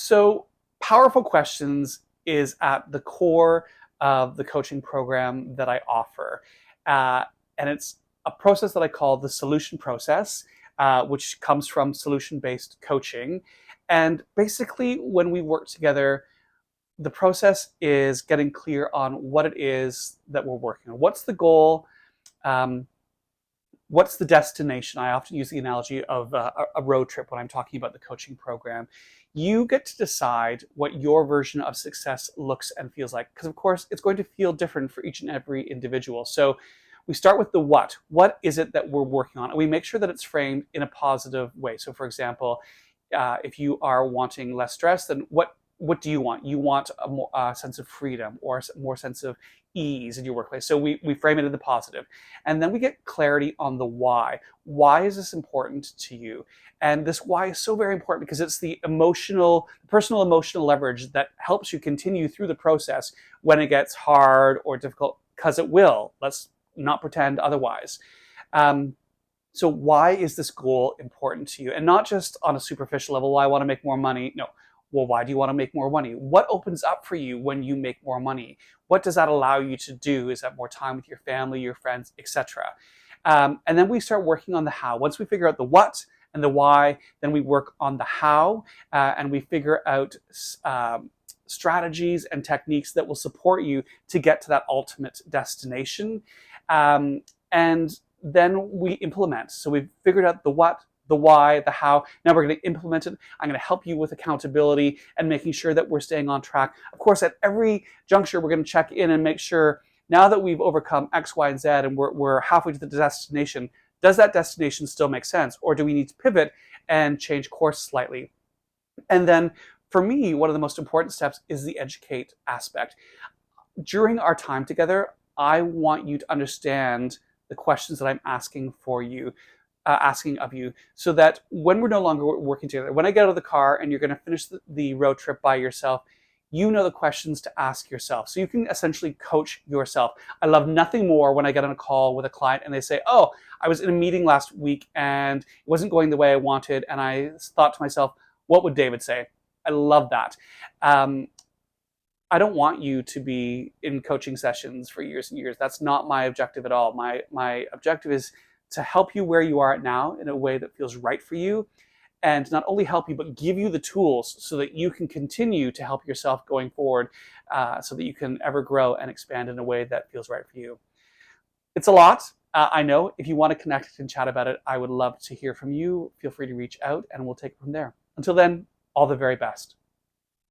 So, powerful questions is at the core of the coaching program that I offer. Uh, and it's a process that I call the solution process, which comes from solution based coaching. And basically, when we work together, the process is getting clear on what it is that we're working on. What's the goal? Um, what's the destination? I often use the analogy of a road trip when I'm talking about the coaching program. You get to decide what your version of success looks and feels like, because of course it's going to feel different for each and every individual. So we start with the what. What is it that we're working on? And we make sure that it's framed in a positive way. So for example, if you are wanting less stress, then what do you want? You want a more sense of freedom or a more sense of ease in your workplace. So we frame it in the positive. And then we get clarity on the why. Why is this important to you? And this why is so very important because it's the personal emotional leverage that helps you continue through the process when it gets hard or difficult, because it will. Let's not pretend otherwise. Um, so why is this goal important to you? And not just on a superficial level, well, I want to make more money. No. Well, why do you want to make more money? What opens up for you when you make more money? What does that allow you to do? Is that more time with your family, your friends, etc.? And then we start working on the how. Once we figure out the what and the why, then we work on the how, and we figure out strategies and techniques that will support you to get to that ultimate destination. And then we implement. So we've figured out the what, the why, the how. Now we're going to implement it. I'm going to help you with accountability and making sure that we're staying on track. Of course, at every juncture, we're going to check in and make sure now that we've overcome X, Y, and Z and we're halfway to the destination, does that destination still make sense? Or do we need to pivot and change course slightly? And then for me, one of the most important steps is the educate aspect. During our time together, I want you to understand the questions that I'm asking for you, asking of you, so that when we're no longer working together, when I get out of the car and you're going to finish the road trip by yourself, you know the questions to ask yourself. So you can essentially coach yourself. I love nothing more when I get on a call with a client and they say, oh, I was in a meeting last week and it wasn't going the way I wanted. And I thought to myself, what would David say? I love that. I don't want you to be in coaching sessions for years and years. That's not my objective at all. My objective is to help you where you are at now in a way that feels right for you, and not only help you, but give you the tools so that you can continue to help yourself going forward, so that you can ever grow and expand in a way that feels right for you. It's a lot. I know. If you want to connect and chat about it, I would love to hear from you. Feel free to reach out and we'll take it from there. Until then, all the very best.